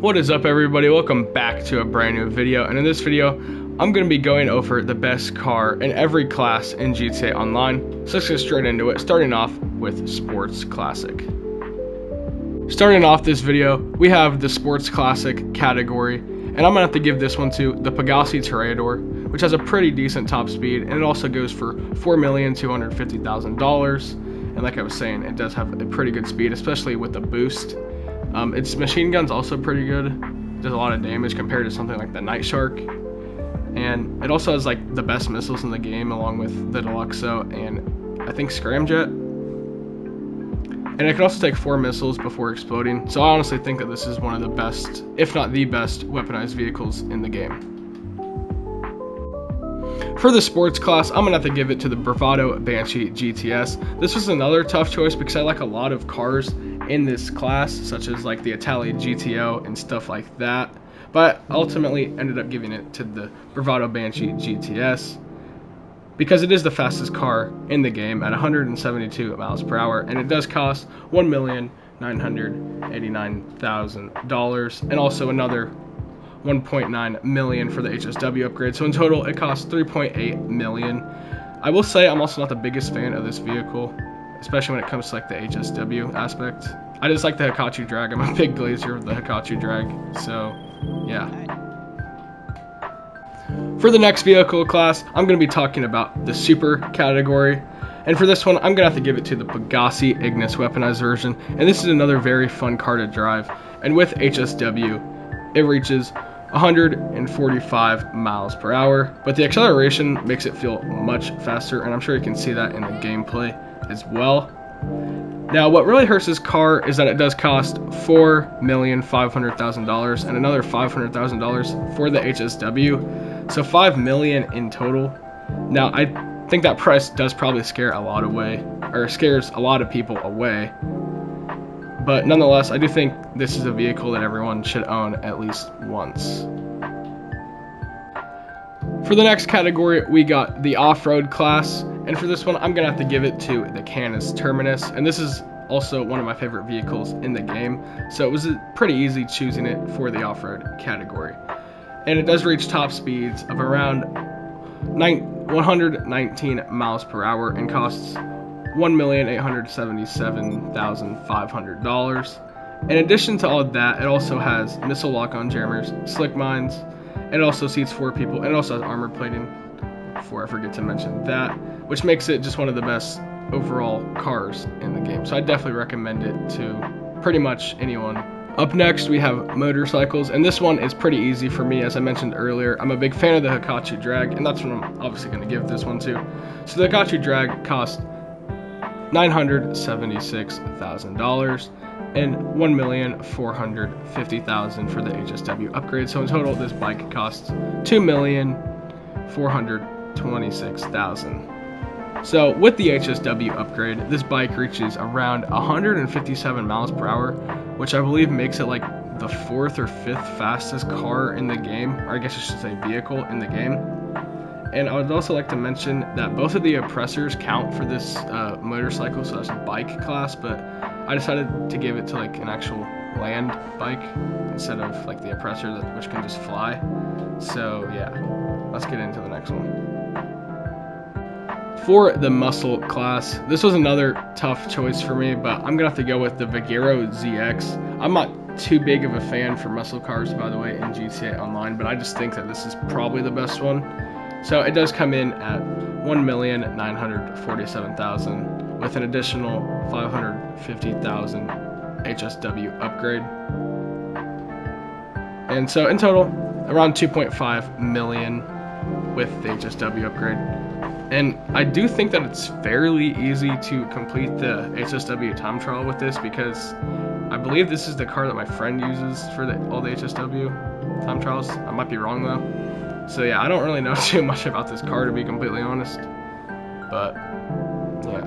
What is up, everybody? Welcome back to a brand new video, and in this video I'm going to be going over the best car in every class in GTA Online. So let's get straight into it, starting off with Sports Classic. Starting off this video, we have the Sports Classic category, and I'm going to have to give this one to the Pegassi Toreador, which has a pretty decent top speed, and it also goes for $4,250,000. And like I was saying, it does have a pretty good speed, especially with the boost. Its machine gun's also pretty good. Does a lot of damage compared to something like the Night Shark. And it also has like the best missiles in the game, along with the Deluxo and I think Scramjet. And it can also take 4 missiles before exploding. So I honestly think that this is one of the best, if not the best, weaponized vehicles in the game. For the sports class, I'm going to have to give it to the Bravado Banshee GTS. This was another tough choice because I like a lot of cars in this class, such as like the Italia GTO and stuff like that. But ultimately ended up giving it to the Bravado Banshee GTS because it is the fastest car in the game at 172 miles per hour, and it does cost $1,989,000 and also another $1.9 million for the HSW upgrade. So in total, it costs $3.8 million. I will say I'm also not the biggest fan of this vehicle, especially when it comes to like the HSW aspect. I just like the Hikachi drag. I'm a big glazer of the Hikachi drag. So yeah. For the next vehicle class, I'm going to be talking about the super category. And for this one, I'm going to have to give it to the Pegassi Ignis weaponized version. And this is another very fun car to drive. And with HSW, it reaches 145 miles per hour, but the acceleration makes it feel much faster, and I'm sure you can see that in the gameplay as well. Now, what really hurts this car is that it does cost $4,500,000 and another $500,000 for the HSW, so $5 million in total. Now, I think that price does probably scares a lot of people away. But nonetheless, I do think this is a vehicle that everyone should own at least once. For the next category, we got the off-road class. And for this one, I'm going to have to give it to the Canis Terminus. And this is also one of my favorite vehicles in the game. So it was pretty easy choosing it for the off-road category. And it does reach top speeds of around 119 miles per hour and costs $1,877,500. In addition to all of that, it also has missile lock-on jammers, slick mines, and it also seats 4 people, and it also has armor plating, before I forget to mention that, which makes it just one of the best overall cars in the game. So I definitely recommend it to pretty much anyone. Up next, we have motorcycles, and this one is pretty easy for me. As I mentioned earlier, I'm a big fan of the Hikachi drag, and that's what I'm obviously going to give this one to. So the Hikachi drag costs $976,000 and $1,450,000 for the HSW upgrade. So in total, this bike costs $2,426,000. So with the HSW upgrade, this bike reaches around 157 miles per hour, which I believe makes it like the 4th or 5th fastest car in the game, or I guess I should say vehicle in the game. And I would also like to mention that both of the oppressors count for this motorcycle, so that's a bike class, but I decided to give it to like an actual land bike instead of like the oppressor, which can just fly. So yeah, let's get into the next one. For the muscle class, this was another tough choice for me, but I'm gonna have to go with the Vigero ZX. I'm not too big of a fan for muscle cars, by the way, in GTA Online, but I just think that this is probably the best one. So it does come in at $1,947,000 with an additional $550,000 HSW upgrade. And so in total, around $2.5 million with the HSW upgrade. And I do think that it's fairly easy to complete the HSW time trial with this because I believe this is the car that my friend uses for all the HSW time trials. I might be wrong though. So yeah, I don't really know too much about this car, to be completely honest, but yeah.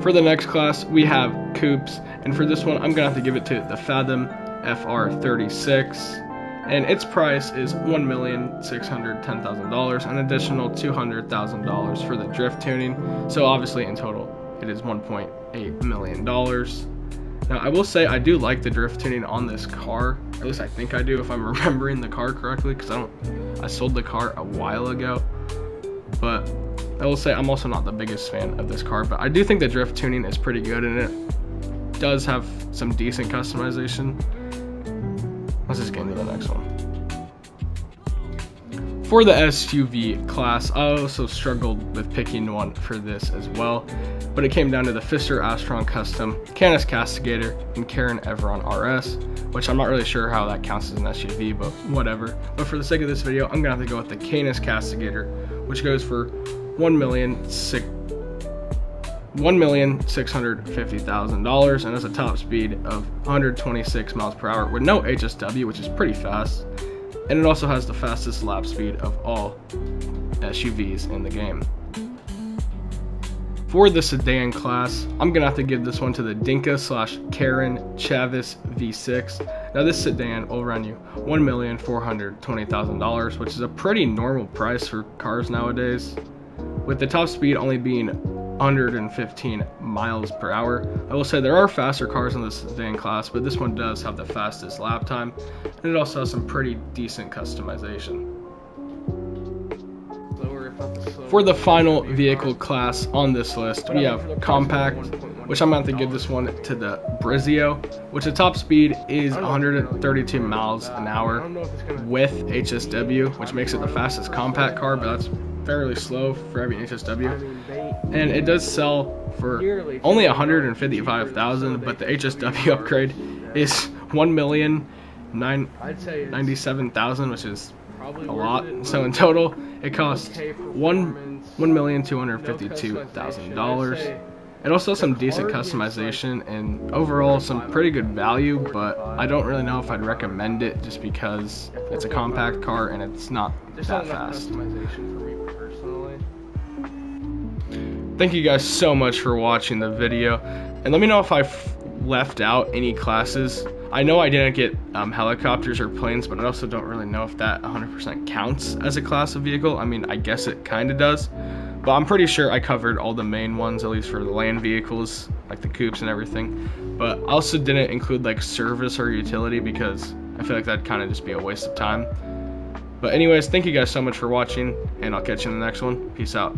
For the next class, we have coupes, and for this one, I'm gonna have to give it to the Fathom FR36, and its price is $1,610,000, an additional $200,000 for the drift tuning. So obviously in total, it is $1.8 million. Now, I will say I do like the drift tuning on this car. At least I think I do, if I'm remembering the car correctly, because I sold the car a while ago. But I will say I'm also not the biggest fan of this car, but I do think the drift tuning is pretty good, and it does have some decent customization. Let's just get into the next one. For the SUV class, I also struggled with picking one for this as well, but it came down to the Pfister Astron Custom, Canis Castigator, and Karin Everon RS, which I'm not really sure how that counts as an SUV, but whatever. But for the sake of this video, I'm gonna have to go with the Canis Castigator, which goes for $1,650,000 and has a top speed of 126 miles per hour with no HSW, which is pretty fast. And it also has the fastest lap speed of all SUVs in the game. For the sedan class, I'm gonna have to give this one to the Dinka/Karin Chavis V6. Now this sedan will run you $1,420,000, which is a pretty normal price for cars nowadays, with the top speed only being 115 miles per hour. I will say there are faster cars in the sedan class, but this one does have the fastest lap time, and it also has some pretty decent customization. For the final vehicle class on this list, we have compact, which I'm going to have to give this one to the Brizio, which the top speed is 132 miles an hour with HSW, which makes it the fastest compact car, but that's fairly slow for having HSW. And it does sell for only $155,000, but the HSW upgrade is $1,097,000, which is a lot. So in total, it costs $1,252,000. It also has some decent customization and overall some pretty good value, but I don't really know if I'd recommend it just because it's a compact car and it's not that fast. Thank you guys so much for watching the video, and let me know if I've left out any classes. I know I didn't get helicopters or planes, but I also don't really know if that 100% counts as a class of vehicle. I mean, I guess it kind of does, but I'm pretty sure I covered all the main ones, at least for the land vehicles, like the coupes and everything. But I also didn't include like service or utility because I feel like that'd kind of just be a waste of time. But anyways, thank you guys so much for watching, and I'll catch you in the next one. Peace out.